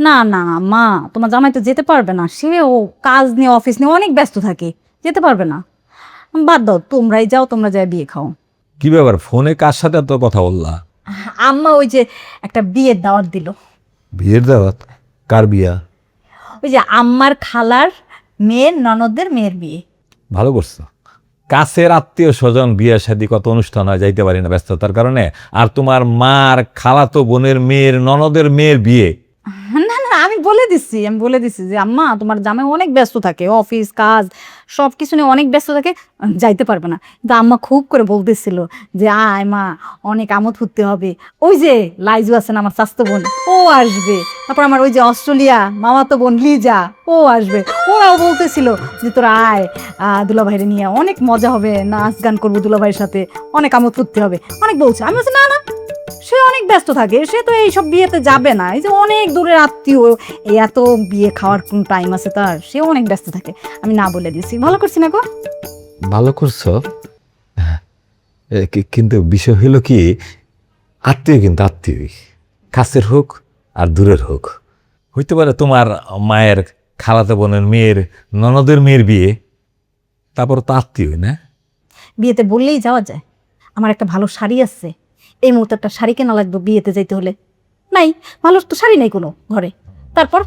না না মা, তোমার জামাই তো যেতে পারবে না, সে ও কাজ নিয়ে অফিস নিয়ে অনেক ব্যস্ত থাকে, যেতে পারবে না। বাদ দাও, তোমরাই যাও, তোমরা যাই বিয়ে খাও। কি ব্যাপার, ফোনে কার সাথে এত কথা বললা? আম্মা ওই যে একটা বিয়ের দাওয়াত দিল। বিয়ের দাওয়াত? কার বিয়া? ওই যে আম্মার খালার মেয়ের ননদের মেয়ের বিয়ে। ভালো করছো। কাছের আত্মীয় স্বজন বিয়ে শাদী কত অনুষ্ঠান হয়, যাইতে পারি না ব্যস্ততার কারণে। আর তোমার মার খালাতো বোনের মেয়ের ননদের মেয়ের বিয়ে। না না, আমি বলে দিচ্ছি যে আম্মা তোমার জামাই অনেক ব্যস্ত থাকে, অফিস কাজ সব কিছু নিয়ে অনেক ব্যস্ত থাকে, যাইতে পারবে না। কিন্তু আম্মা খুব করে বলতেছিল যে আয় মা, অনেক আমোদ ফুর্তি হবে। ওই যে লাইজু আছেন আমার স্বাস্থ্য বোন, ও আসবে। তারপর আমার ওই যে অস্ট্রেলিয়া মামাতো বোন লিজা, ও আসবে। ওরাও বলতেছিল যে তোরা আয়, দুলাভাইরে নিয়ে অনেক মজা হবে, নাচ গান করবো দুলাভাইয়ের সাথে, অনেক আমোদ ফুর্তি হবে, অনেক বলছে। আমি বলছি না না, সে অনেক ব্যস্ত থাকে, সে তো এইসব বিয়েতে যাবে না, এই যে অনেক দূরের আত্মীয়, এই এত বিয়ে খাওয়ার কোন টাইম আছে তার, সে অনেক ব্যস্ত থাকে। আমি না বলে দিছি, ভালো করছি না গো? ভালো করছো। কিন্তু বিষয় হলো কি, আত্মীয় কিন্তু আত্মীয়ই, কাছের হোক আর দূরের হোক। হইতে পারে তোমার মায়ের খালাতো বোনের মেয়ের ননদের মেয়ের বিয়ে, তারপর তো আত্মীয় না। বিয়েতে বললেই যাওয়া যায়। আমার একটা ভালো শাড়ি আছে, এই মুহূর্তে একটা শাড়ি কেনা লাগবে বিয়েতে যাইতে হলে। নাই, ভালো তো শাড়ি নেই কোনো ঘরে। তারপর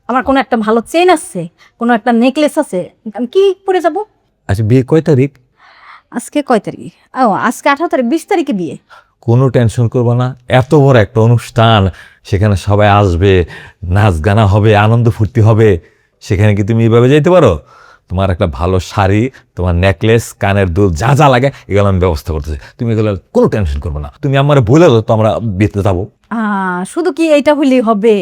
আমার কোনো একটা ভালো চেন আছে, কোনো একটা নেকলেস আছে, আমি কি পরে যাব? আচ্ছা, বিয়ে কয় তারিখ? আজকে কয় তারিখ? ও আজকে 18 তারিখ, 20 তারিখে বিয়ে। কোনো টেনশন করবো না, এত বড় একটা অনুষ্ঠান, সেখানে সবাই আসবে, নাচ গানা হবে, আনন্দ ফুর্তি হবে। সেখানে কি তুমি এইভাবে যাইতে পারো? তোমার একটা ভালো শাড়ি, তোমার নেকলেস, কানের দুল, যা যা লাগে এগুলো আমি ব্যবস্থা করতেছি। তুমি এগুলো কোনো টেনশন করবো না, তুমি আমার বলে দাও তো, আমরা বিয়েতে যাবো। শুধু কি এইটা হলেই হবে?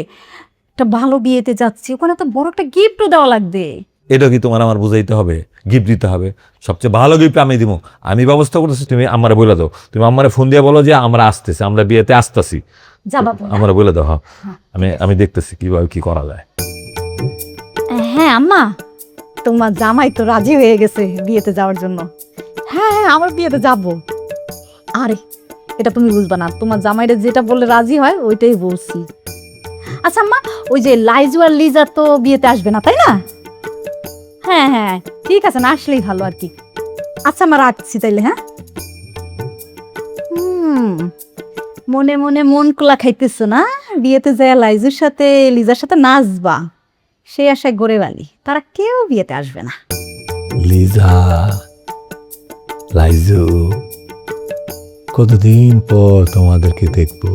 একটা ভালো বিয়েতে যাচ্ছি, ওখানে তো বড় একটা গিফটও দেওয়া লাগবে। এটা কি তোমার আমার বুঝাইতে হবে? গিফট দিতে হবে, সবচেয়ে ভালো গিফট আমি দিব, আমি ব্যবস্থা করতেছি। তুমি আমার বলে দাও, তুমি আমার ফোন দিয়ে বলো যে আমরা আসতেছি, আমরা বিয়েতে আসতেছি। যাবা? আমার বলে দাও। হ্যাঁ, আমি আমি দেখতেছি কিভাবে কি করা যায়। হ্যাঁ আম্মা, তোমার জামাই তো রাজি হয়ে গেছে বিয়েতে যাওয়ার জন্য। হ্যাঁ হ্যাঁ, আমার বিয়েতে যাব। আরে এটা তুমি বুঝবা না, তোমার জামাইরে যেটা বললে রাজি হয় ওইটাই বলছি। আচ্ছা আম্মা, ওই যে লাইজু আর লিজা তো বিয়েতে আসবে না, তাই না? হ্যাঁ হ্যাঁ, ঠিক আছে, না আসলেই ভালো আর কি। আচ্ছা আমরা রাখছি তাইলে, হ্যাঁ। মনে মনে মন কোলা খাইতেছো না? বিয়েতে যায় লাইজুর সাথে লিজার সাথে নাচবা, সেই আশায় গড়ে বালি, তারা কেউ বিয়েতে আসবে না। লিজা, লাইজু, কতদিন পর তোমাদেরকে দেখবো।